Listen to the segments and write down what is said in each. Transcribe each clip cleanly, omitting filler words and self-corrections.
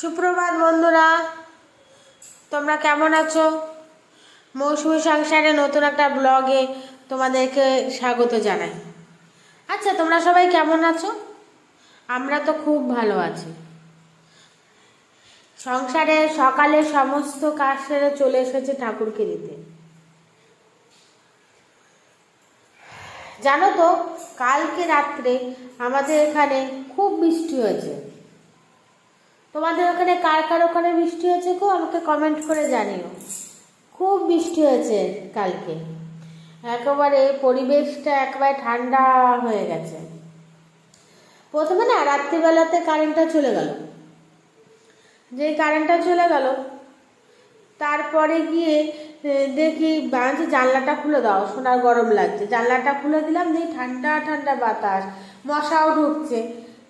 সুপ্রভাত বন্ধুরা, তোমরা কেমন আছো? মৌসুমী সংসারে নতুন একটা ব্লগে তোমাদেরকে স্বাগত জানাই। আচ্ছা, তোমরা সবাই কেমন আছো? আমরা তো খুব ভালো আছি। সংসারে সকালে সমস্ত কাজ সেরে চলে এসেছে ঠাকুরকে দিতে। জানো তো, কালকে রাত্রে আমাদের এখানে খুব বৃষ্টি হয়েছে। তোমাদের ওখানে কার কার ওখানে বৃষ্টি হয়েছে গো? আমাকে কমেন্ট করে জানিও। খুব বৃষ্টি হয়েছে কালকে, একেবারে পরিবেশটা একেবারে ঠান্ডা হয়ে গেছে। প্রথমে না রাত্রিবেলাতে কারেন্টটা চলে গেল। যেই কারেন্টটা চলে গেল, তারপরে গিয়ে দেখি বাঁধি জানলাটা খুলে দাও, সোনার গরম লাগছে। জানলাটা খুলে দিলাম, দেখি ঠান্ডা ঠান্ডা বাতাস, মশাও ঢুকছে।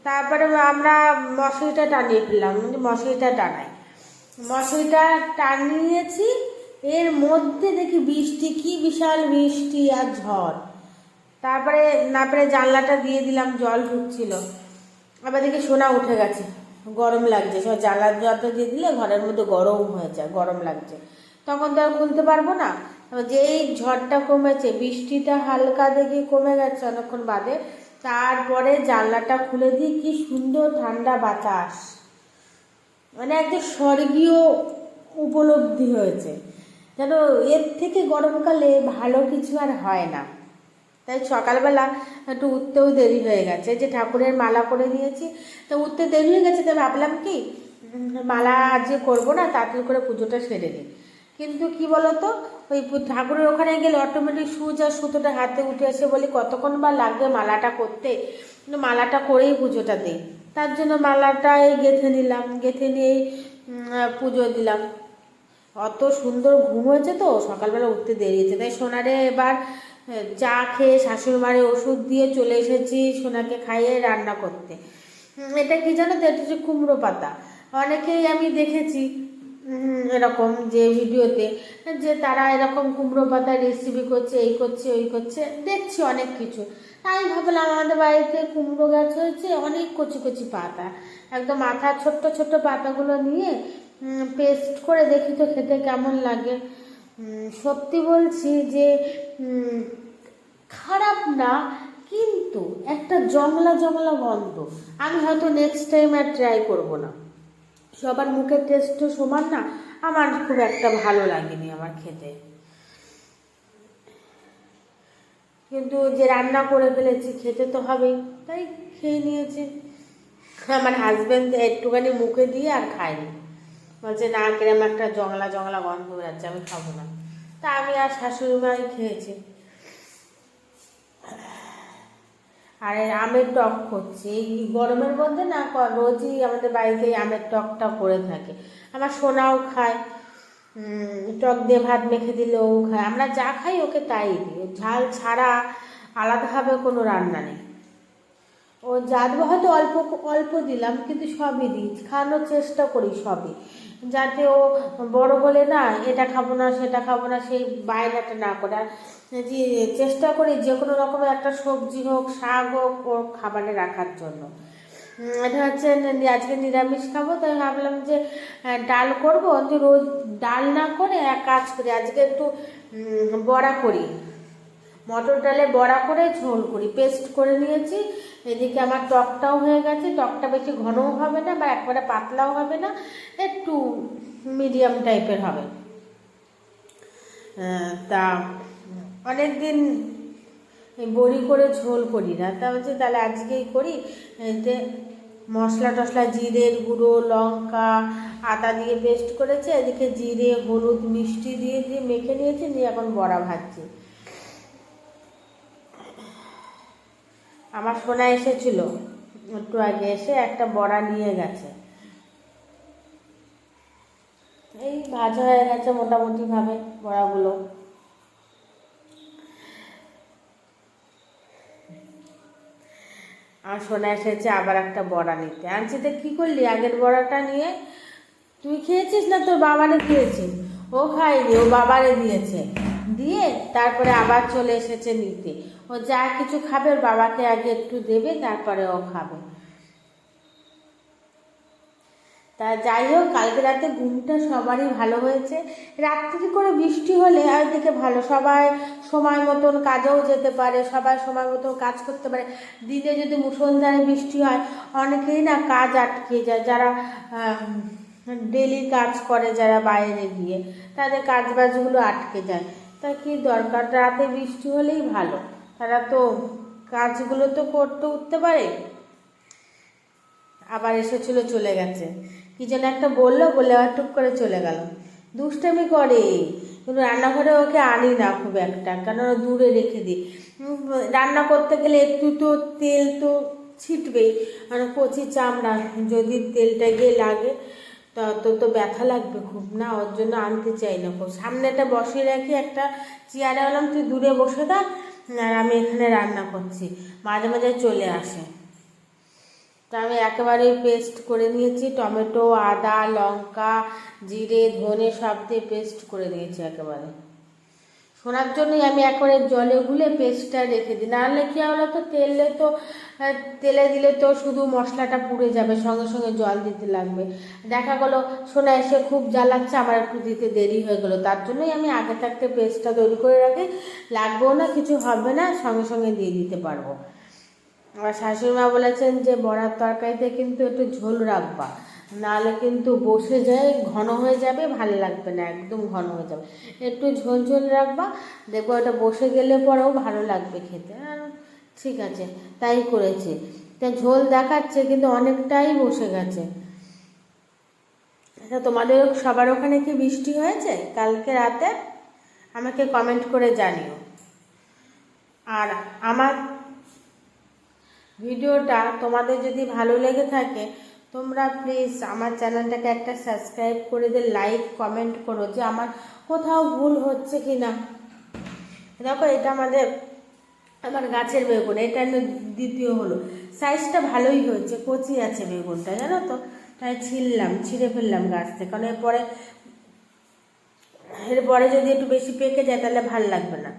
তারপরে আমরা মশারিটা টানিয়ে ফেললাম, মশারিটা টানাই, মশারিটা টানিয়েছি। এর মধ্যে দেখি বৃষ্টি, কি বিশাল বৃষ্টি আর ঝড়। তারপরে জানলাটা দিয়ে দিলাম, জল ঢুকছিল। আবার দেখি সোনা উঠে গেছে, গরম লাগছে। সব জানলার জলটা দিয়ে দিলে ঘরের মধ্যে গরম হয়ে যায়, গরম লাগছে। তখন তো আর খুলতে পারবো না। যেই ঝড়টা কমেছে, বৃষ্টিটা হালকা দেখে কমে গেছে অনেকক্ষণ বাদে, তারপরে জানলাটা খুলে দিই, কি সুন্দর ঠান্ডা বাতাস, মানে একটা স্বর্গীয় উপলব্ধি হয়েছে। যেন এর থেকে গরমকালে ভালো কিছু আর হয় না। তাই সকালবেলা একটু উঠতেও দেরি হয়ে গেছে, যে ঠাকুরের মালা করে নিয়েছি, তো উঠতে দেরি হয়ে গেছে। তো ভাবলাম কি মালা আজকে করবো না, তাড়াতাড়ি করে পুজোটা সেরে নিই। কিন্তু কি বলতো, ওই ঠাকুরের ওখানে গেলে অটোমেটিক সুচ আর সুতোটা হাতে উঠে আসে, বলি কতক্ষণ বা লাগবে মালাটা করতে, কিন্তু মালাটা করেই পুজোটা দিই। তার জন্য মালাটাই গেঁথে নিলাম, গেঁথে নিয়েই পুজো দিলাম। অত সুন্দর ঘুম হয়েছে তো সকালবেলা উঠতে দেরি হয়েছে। তাই সোনারে এবার চা খেয়ে শাশুড়ি মারে ওষুধ দিয়ে চলে এসেছি সোনাকে খাইয়ে রান্না করতে। এটা কি জানো তো, এটা হচ্ছে কুমড়ো পাতা। অনেকেই আমি দেখেছি এরকম যে ভিডিওতে, যে তারা এরকম কুমড়ো পাতা রেসিপি করছে, এই করছে ওই করছে, দেখছি অনেক কিছু। তাই ভাবলাম আমাদের বাড়িতে কুমড়ো গাছ হয়েছে, অনেক কচি কচি পাতা, একদম মাথার ছোট্ট ছোট্ট পাতাগুলো নিয়ে পেস্ট করে দেখি তো খেতে কেমন লাগে। সত্যি বলছি যে খারাপ না, কিন্তু একটা জংলা জংলা গন্ধ। আমি হয়তো নেক্সট টাইম আর ট্রাই করব না। সবার মুখের টেস্ট তো সমান না, আমার খুব একটা ভালো লাগেনি আমার খেতে। কিন্তু যে রান্না করে ফেলেছি, খেতে তো হবেই, তাই খেয়ে নিয়েছি। আমার হাজব্যান্ড একটুখানি মুখে দিয়ে আর খায়নি, বলছে না কিরম একটা জংলা জংলা গন্ধ যাচ্ছে, আমি খাবো না। তা আমি আর শাশুড়ি মাই খেয়েছি। আর আমের টক করছি এই গরমের মধ্যে না, রোজই আমাদের বাড়িতে আমের টকটা করে থাকে। আমার সোনাও খায়, টক দিয়ে ভাত মেখে দিলেও খায়। আমরা যা খাই ওকে তাই দিই, ঝাল ছাড়া আলাদাভাবে কোনো রান্না নেই। ও যা দেবো হয়তো অল্প অল্প দিলাম, কিন্তু সবই দিই, খাওয়ানোর চেষ্টা করি সবই, যাতে ও বড় হলে না এটা খাবো না সেটা খাবো না সেই বায়নাটা না করে। আর যে চেষ্টা করি যে কোনো রকমের একটা সবজি হোক, শাক হোক, ওর খাবারে রাখার জন্য। এটা হচ্ছে আজকে নিরামিষ খাবো, তাই ভাবলাম যে ডাল করবো। কিন্তু রোজ ডাল না করে এক কাজ করি, আজকে একটু বড়া করি, মটর ডালে বড়া করে ঝোল করি, পেস্ট করে নিয়েছি। এদিকে আমার টকটাও হয়ে গেছে, টকটা বেশি ঘনও হবে না বা একবারে পাতলাও হবে না, একটু মিডিয়াম টাইপের হবে। তা অনেক দিন বড়ি করে ঝোল করি না, তা বলছি তাহলে আজকেই করি। এতে মশলা টশলা, জিরের গুঁড়ো, লঙ্কা, আদা দিয়ে পেস্ট করেছি। এদিকে জিরে, হলুদ, মিষ্টি দিয়ে দিয়ে মেখে নিয়েছি, নিয়ে এখন বড়া ভাজছি। আমার সোনা এসেছিল একটু আগে, এসে একটা বড়া নিয়ে গেছে। এই ভাজা হয়ে গেছে মোটামুটি ভাবে বড়াগুলো। আর সোনা এসেছে আবার একটা বড়া নিতে। আনছি তো কী করলি, আগের বড়াটা নিয়ে তুই খেয়েছিস না তোর বাবারে দিয়েছিস? ও খায়নি, ও বাবারে দিয়েছে, দিয়ে তারপরে আবার চলে এসেছে নিতে। ও যা কিছু খাবে ওর বাবাকে আগে একটু দেবে, তারপরে ও খাবে। তা যাই হোক, কালকে রাতে ঘুমটা সবারই ভালো হয়েছে। রাত্রি করে বৃষ্টি হলে আর দিকে ভালো, সবাই সময় মতন কাজেও যেতে পারে, সবাই সময় মতন কাজ করতে পারে। দিনে যদি মুষলধারে বৃষ্টি হয়, অনেকেই না কাজ আটকে যায়, যারা ডেলি কাজ করে, যারা বাইরে গিয়ে, তাদের কাজ বাজগুলো আটকে যায়। তা কি দরকার, রাতে বৃষ্টি হলেই ভালো, তারা তো কাজগুলো তো করতে উঠতে পারে। আবার এসেছিল, চলে গেছে, কি যেন একটা বললো, বলে আবার টুক করে চলে গেল। দুষ্টামি করে, কিন্তু রান্নাঘরে ওকে আনি না খুব একটা, কেন দূরে রেখে দিই। রান্না করতে গেলে একটু তো তেল তো ছিটবেই, মানে কচি চামড়া, যদি তেলটা গিয়ে লাগে তো ব্যথা লাগবে খুব না, ওর জন্য আনতে চাই না। সামনেটা বসিয়ে রাখি একটা চেয়ারে, বললাম তুই দূরে বসে থাক আর আমি এখানে রান্না করছি, মাঝে মাঝে চলে আসে। তা আমি একেবারেই পেস্ট করে নিয়েছি, টমেটো, আদা, লঙ্কা, জিরে, ধনে সব দিয়ে পেস্ট করে দিয়েছি একেবারে। শোনার জন্যই আমি একবারে জলে গুলে পেস্টটা রেখে দিই, নাহলে কী হলো তো তেলে দিলে তো শুধু মশলাটা পুড়ে যাবে, সঙ্গে সঙ্গে জল দিতে লাগবে। দেখা গেলো সোনা এসে খুব জ্বালাচ্ছে, আমার একটু দিতে দেরি হয়ে গেলো, তার জন্যই আমি আগে থাকতে পেস্টটা তৈরি করে রাখি, লাগবেও না, কিছু হবে না, সঙ্গে সঙ্গে দিয়ে দিতে পারবো। আমার শাশুড়িমা বলেছেন যে বড়ার তরকারিতে কিন্তু একটু ঝোল রাখবা, নাহলে কিন্তু বসে যায়, ঘন হয়ে যাবে, ভালো লাগবে না, একদম ঘন হয়ে যাবে। একটু ঝোল ঝোল রাখবা, দেখবো ওটা বসে গেলে পরেও ভালো লাগবে খেতে। আর ঠিক আছে, তাই করেছে। তা ঝোল দেখাচ্ছে কিন্তু অনেকটাই বসে গেছে। আচ্ছা, তোমাদের সবার ওখানে কি বৃষ্টি হয়েছে কালকে রাতে? আমাকে কমেন্ট করে জানিও। আর আমার ভিডিওটা তোমাদের যদি ভালো লেগে থাকে, তোমরা প্লিজ আমার চ্যানেলটাকে একটা সাবস্ক্রাইব করে দিয়ে লাইক কমেন্ট করো, যে আমার কোথাও ভুল হচ্ছে কি না। দেখো, এটা আমার গাছের বেগুন, এটা দ্বিতীয় হলো, সাইজটা ভালোই হয়েছে, কচি আছে বেগুনটা, জানো তো, তাই ছিঁড়ে ফেললাম গাছ থেকে, কারণ এরপরে যদি একটু বেশি পেকে যায় তাহলে ভাল লাগবে না।